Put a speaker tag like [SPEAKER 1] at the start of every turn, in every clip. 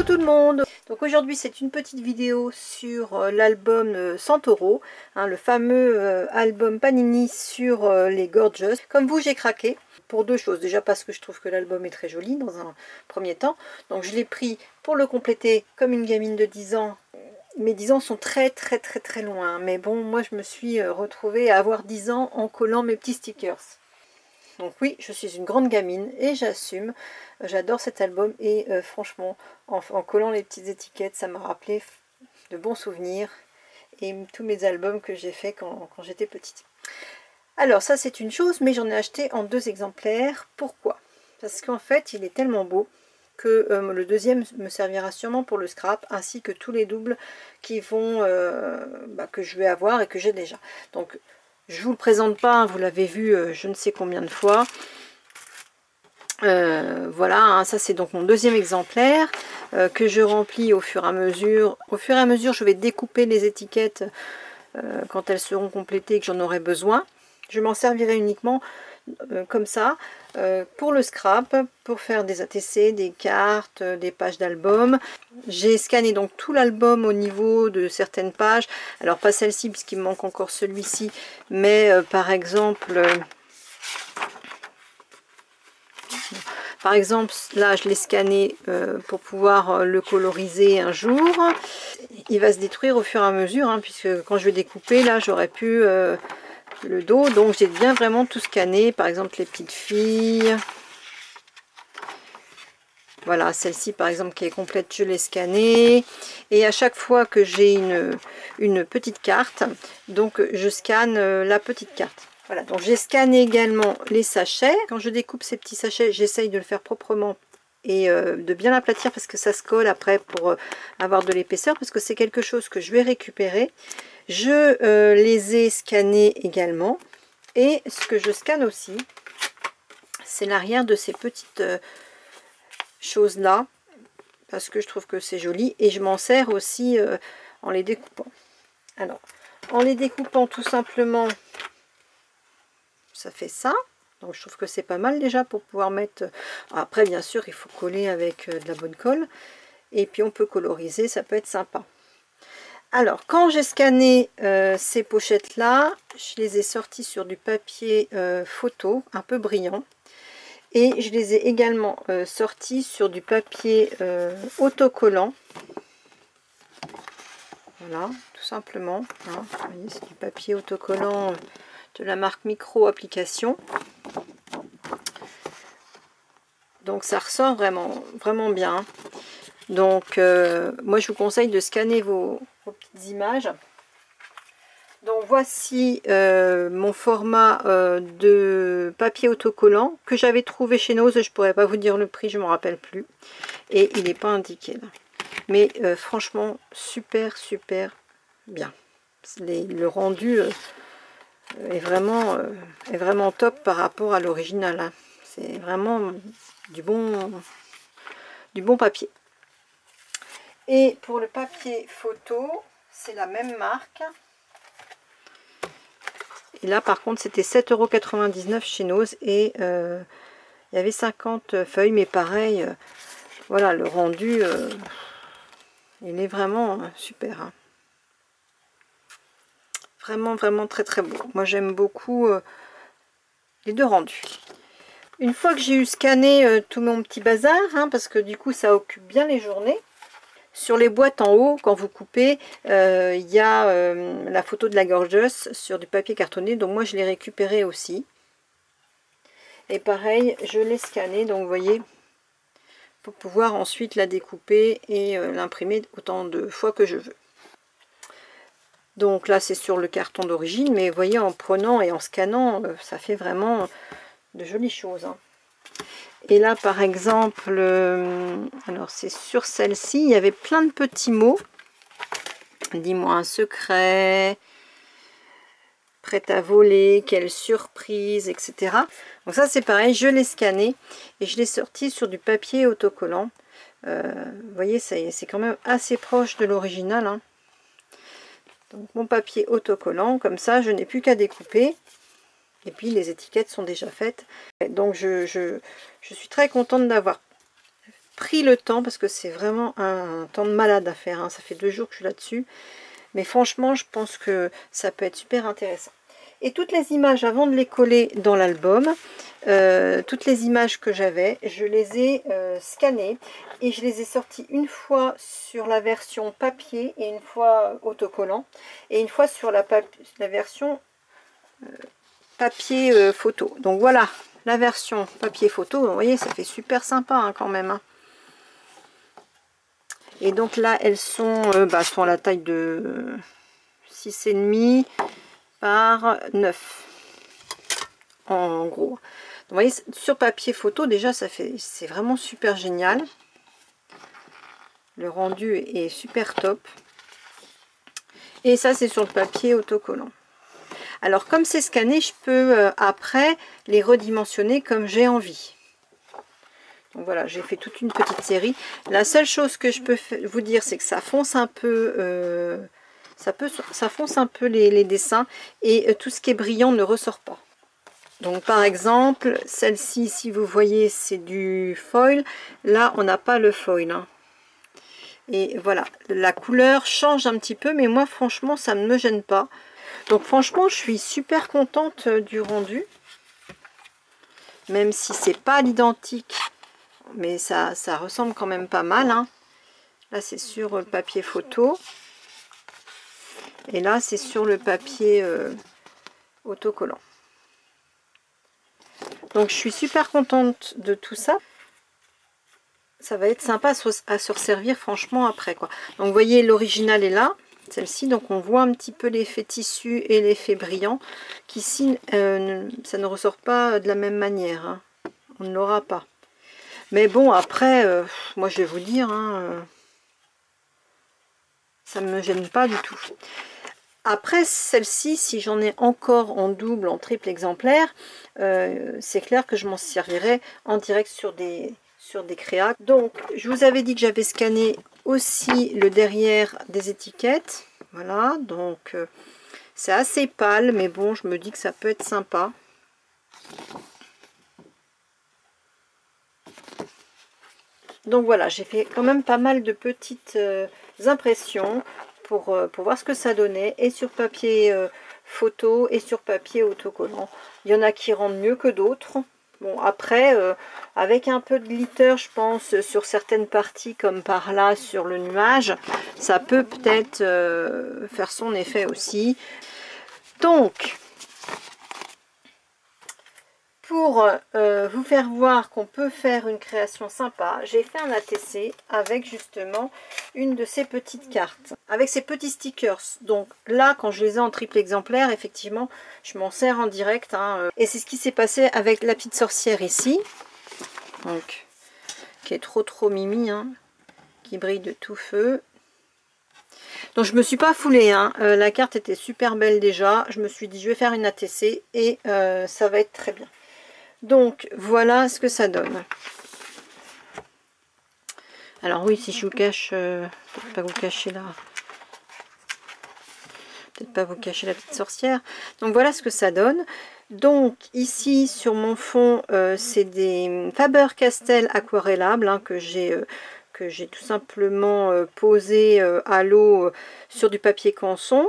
[SPEAKER 1] tout le monde. Donc aujourd'hui c'est une petite vidéo sur l'album Santoro, hein, le fameux album Panini sur les Gorgeous. Comme vous, j'ai craqué pour deux choses. Déjà parce que je trouve que l'album est très joli dans un premier temps. Donc je l'ai pris pour le compléter comme une gamine de 10 ans. Mes 10 ans sont très loin. Mais bon, moi je me suis retrouvée à avoir 10 ans en collant mes petits stickers. Donc oui, je suis une grande gamine et j'assume. J'adore cet album et franchement, en collant les petites étiquettes, ça m'a rappelé de bons souvenirs et tous mes albums que j'ai fait quand j'étais petite. Alors ça c'est une chose, mais j'en ai acheté en 2 exemplaires. Pourquoi? Parce qu'en fait, il est tellement beau que le deuxième me servira sûrement pour le scrap, ainsi que tous les doubles qui vont, que je vais avoir et que j'ai déjà. Donc je vous le présente pas, hein, vous l'avez vu je ne sais combien de fois. Voilà, hein, ça c'est donc mon deuxième exemplaire que je remplis au fur et à mesure. Au fur et à mesure, je vais découper les étiquettes quand elles seront complétées et que j'en aurai besoin. Je m'en servirai uniquement comme ça pour le scrap, pour faire des ATC, des cartes, des pages d'album. J'ai scanné donc tout l'album au niveau de certaines pages. Alors pas celle-ci puisqu'il me manque encore celui-ci, mais par exemple là je l'ai scanné pour pouvoir le coloriser un jour. Il va se détruire au fur et à mesure, hein, puisque quand je vais découper là j'aurais pu le dos, donc j'ai bien vraiment tout scanné. Par exemple les petites filles, voilà, celle-ci par exemple qui est complète, je l'ai scannée. Et à chaque fois que j'ai une petite carte, donc je scanne la petite carte. Voilà, donc j'ai scanné également les sachets. Quand je découpe ces petits sachets, j'essaye de le faire proprement et de bien l'aplatir parce que ça se colle après pour avoir de l'épaisseur, parce que c'est quelque chose que je vais récupérer. Je les ai scannés également, et ce que je scanne aussi, c'est l'arrière de ces petites choses là, parce que je trouve que c'est joli, et je m'en sers aussi en les découpant. Alors, en les découpant tout simplement, ça fait ça. Donc je trouve que c'est pas mal déjà pour pouvoir mettre... Après bien sûr il faut coller avec de la bonne colle, et puis on peut coloriser, ça peut être sympa. Alors quand j'ai scanné ces pochettes là, je les ai sorties sur du papier photo un peu brillant, et je les ai également sorties sur du papier autocollant. Voilà, tout simplement, hein. Vous voyez, c'est du papier autocollant de la marque Micro Application. Donc ça ressort vraiment bien. Donc moi je vous conseille de scanner vos petites images. Donc voici mon format de papier autocollant que j'avais trouvé chez Nose. Je pourrais pas vous dire le prix, je m'en rappelle plus, et il n'est pas indiqué là. Mais franchement super bien. Le rendu est vraiment top par rapport à l'original, hein. C'est vraiment du bon papier. Et pour le papier photo, c'est la même marque. Et là par contre c'était 7,99 € chez Nose, et il y avait 50 feuilles, mais pareil, voilà, le rendu il est vraiment super, hein. Vraiment très beau. Moi j'aime beaucoup les deux rendus. Une fois que j'ai eu scanné tout mon petit bazar, hein, parce que du coup ça occupe bien les journées, sur les boîtes en haut, quand vous coupez, il y a la photo de la Gorgeous sur du papier cartonné, donc moi je l'ai récupéré aussi. Et pareil, je l'ai scanné, donc vous voyez, pour pouvoir ensuite la découper et l'imprimer autant de fois que je veux. Donc là c'est sur le carton d'origine, mais vous voyez, en prenant et en scannant, ça fait vraiment de jolies choses, hein. Et là par exemple, alors c'est sur celle-ci, il y avait plein de petits mots. Dis-moi un secret, prêt à voler, quelle surprise, etc. Donc ça c'est pareil, je l'ai scanné et je l'ai sorti sur du papier autocollant. Vous voyez, c'est quand même assez proche de l'original, hein. Donc mon papier autocollant, comme ça je n'ai plus qu'à découper. Et puis les étiquettes sont déjà faites. Donc je suis très contente d'avoir pris le temps parce que c'est vraiment un temps de malade à faire, hein. Ça fait 2 jours que je suis là-dessus. Mais franchement, je pense que ça peut être super intéressant. Et toutes les images, avant de les coller dans l'album, toutes les images que j'avais, je les ai scannées et je les ai sorties une fois sur la version papier et une fois autocollant et une fois sur la version papier photo. Donc voilà la version papier photo. Vous voyez, ça fait super sympa hein, quand même. Hein. Et donc là, elles sont, sont à la taille de 6,5 par 9 en gros. Donc, vous voyez, sur papier photo, déjà, c'est vraiment super génial. Le rendu est super top. Et ça, c'est sur le papier autocollant. Alors, comme c'est scanné, je peux après les redimensionner comme j'ai envie. Donc voilà, j'ai fait toute une petite série. La seule chose que je peux vous dire, c'est que ça fonce un peu, ça fonce un peu les dessins et tout ce qui est brillant ne ressort pas. Donc par exemple, celle-ci, si vous voyez, c'est du foil. Là, on n'a pas le foil. Hein. Et voilà, la couleur change un petit peu, mais moi, franchement, ça ne me gêne pas. Donc franchement, je suis super contente du rendu. Même si c'est pas l'identique. Mais ça ressemble quand même pas mal. Hein. Là, c'est sur le papier photo. Et là, c'est sur le papier autocollant. Donc, je suis super contente de tout ça. Ça va être sympa à se resservir, franchement, après, quoi. Donc, vous voyez, l'original est là. Celle-ci, donc on voit un petit peu l'effet tissu et l'effet brillant. Qu'ici, ça ne ressort pas de la même manière. Hein. On ne l'aura pas. Mais bon, après, moi je vais vous dire, hein, ça ne me gêne pas du tout. Après, celle-ci, si j'en ai encore en double, en triple exemplaire, c'est clair que je m'en servirai en direct sur des créas. Donc, je vous avais dit que j'avais scanné aussi le derrière des étiquettes. Voilà, donc c'est assez pâle, mais bon, je me dis que ça peut être sympa. Donc voilà, j'ai fait quand même pas mal de petites impressions pour voir ce que ça donnait, et sur papier photo et sur papier autocollant. Il y en a qui rendent mieux que d'autres. Bon, après, avec un peu de glitter, je pense, sur certaines parties, comme par là, sur le nuage, ça peut peut-être faire son effet aussi. Donc, pour vous faire voir qu'on peut faire une création sympa, j'ai fait un ATC avec justement une de ces petites cartes, avec ces petits stickers. Donc là, quand je les ai en triple exemplaire, effectivement, je m'en sers en direct. Hein, et c'est ce qui s'est passé avec la petite sorcière ici, donc qui est trop mimi, hein, qui brille de tout feu. Donc je me suis pas foulée, hein. La carte était super belle déjà. Je me suis dit, je vais faire une ATC et ça va être très bien. Donc voilà ce que ça donne. Alors oui, si je vous cache, peut-être pas vous cacher là, peut-être pas vous cacher la petite sorcière. Donc voilà ce que ça donne. Donc ici sur mon fond, c'est des Faber-Castell aquarellables hein, que j'ai tout simplement posé à l'eau sur du papier canson.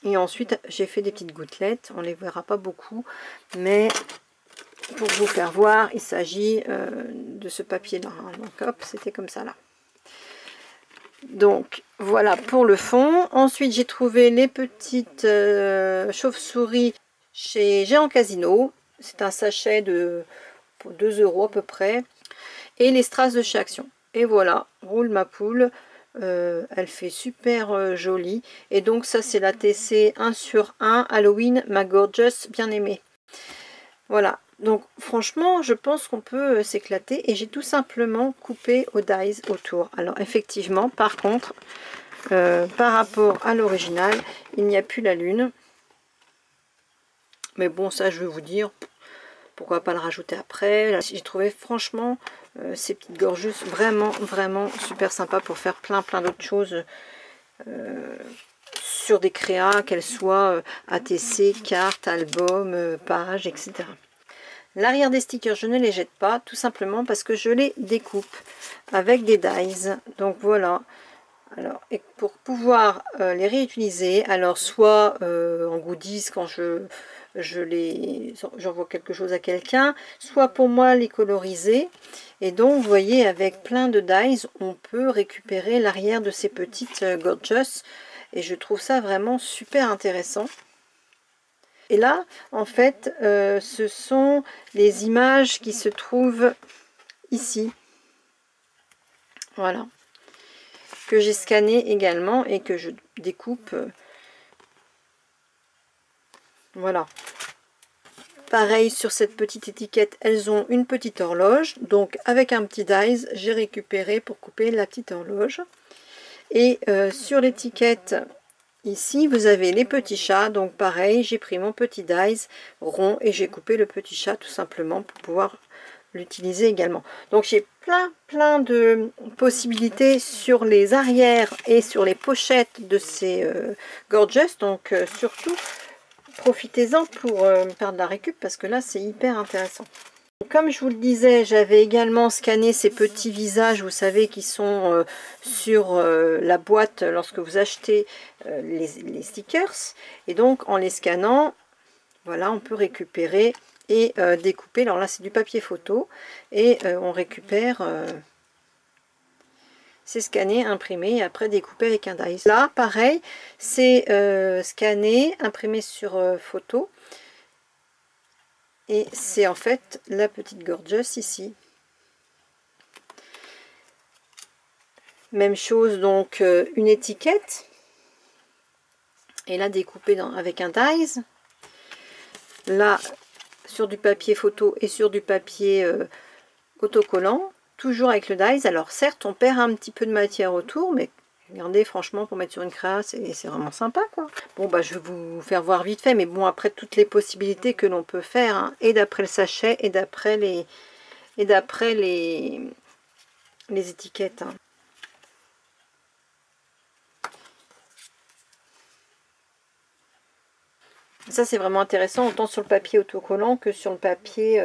[SPEAKER 1] Et ensuite j'ai fait des petites gouttelettes. On les verra pas beaucoup, mais pour vous faire voir, il s'agit de ce papier là. Donc hop, c'était comme ça là. Donc voilà pour le fond. Ensuite j'ai trouvé les petites chauves-souris chez Géant Casino. C'est un sachet pour 2 € à peu près. Et les strass de chez Action. Et voilà, roule ma poule. Elle fait super jolie. Et donc ça c'est la TC 1 sur 1 Halloween, ma gorgeous bien aimée. Voilà. Donc franchement, je pense qu'on peut s'éclater et j'ai tout simplement coupé au dies autour. Alors effectivement, par contre, par rapport à l'original, il n'y a plus la lune. Mais bon, ça je vais vous dire, pourquoi pas le rajouter après. J'ai trouvé franchement ces petites gorgeuses vraiment super sympa pour faire plein d'autres choses sur des créas, qu'elles soient ATC, cartes, albums, pages, etc. L'arrière des stickers, je ne les jette pas, tout simplement parce que je les découpe avec des dies. Donc voilà. Alors, et pour pouvoir les réutiliser, alors soit en goodies quand j'envoie quelque chose à quelqu'un, soit pour moi les coloriser. Et donc, vous voyez, avec plein de dies, on peut récupérer l'arrière de ces petites Gorgeous. Et je trouve ça vraiment super intéressant. Et là, en fait, ce sont les images qui se trouvent ici. Voilà. Que j'ai scanné également et que je découpe. Voilà. Pareil sur cette petite étiquette, elles ont une petite horloge. Donc avec un petit dies, j'ai récupéré pour couper la petite horloge. Et sur l'étiquette, ici, vous avez les petits chats. Donc pareil, j'ai pris mon petit dies rond et j'ai coupé le petit chat tout simplement pour pouvoir l'utiliser également. Donc j'ai plein de possibilités sur les arrières et sur les pochettes de ces Gorgeous. Donc surtout, profitez-en pour faire de la récup parce que là c'est hyper intéressant. Comme je vous le disais, j'avais également scanné ces petits visages, vous savez, qui sont sur la boîte lorsque vous achetez les stickers. Et donc, en les scannant, voilà, on peut récupérer et découper. Alors là, c'est du papier photo. Et on récupère... c'est scanné, imprimé et après découpé avec un dies. Là, pareil, c'est scanné, imprimé sur photo. Et c'est en fait la petite Gorgeous ici. Même chose, donc une étiquette. Et là, découpée avec un dies. Là, sur du papier photo et sur du papier autocollant. Toujours avec le dies. Alors certes, on perd un petit peu de matière autour, mais regardez, franchement, pour mettre sur une créa, c'est vraiment sympa, quoi. Bon, bah, je vais vous faire voir vite fait, mais bon, après, toutes les possibilités que l'on peut faire, hein, et d'après le sachet, et d'après les étiquettes. Hein. Ça, c'est vraiment intéressant, autant sur le papier autocollant que sur le papier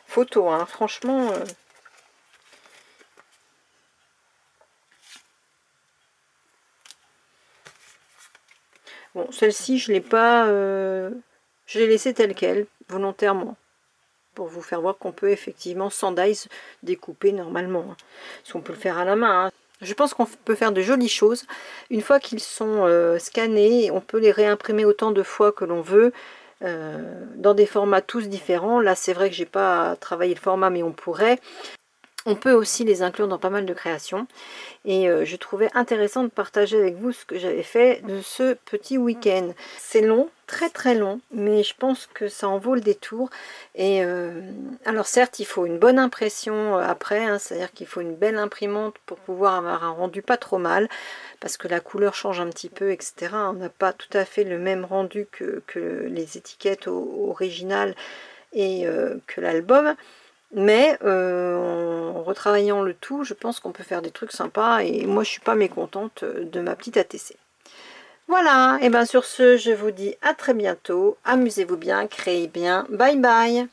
[SPEAKER 1] photo. Hein. Franchement... Bon, celle-ci, je l'ai pas... je l'ai laissée telle qu'elle, volontairement. Pour vous faire voir qu'on peut effectivement, sans dies, découper normalement. Hein. Parce qu'on peut le faire à la main. Hein. Je pense qu'on peut faire de jolies choses. Une fois qu'ils sont scannés, on peut les réimprimer autant de fois que l'on veut. Dans des formats tous différents. Là, c'est vrai que j'ai pas travaillé le format, mais on pourrait. On peut aussi les inclure dans pas mal de créations. Et je trouvais intéressant de partager avec vous ce que j'avais fait de ce petit week-end. C'est long, très long, mais je pense que ça en vaut le détour. Et alors certes, il faut une bonne impression après, hein, c'est-à-dire qu'il faut une belle imprimante pour pouvoir avoir un rendu pas trop mal, parce que la couleur change un petit peu, etc. On n'a pas tout à fait le même rendu que les étiquettes originales et que l'album. Mais en retravaillant le tout, je pense qu'on peut faire des trucs sympas et moi je suis pas mécontente de ma petite ATC. Voilà, et bien sur ce, je vous dis à très bientôt. Amusez-vous bien, créez bien. Bye bye.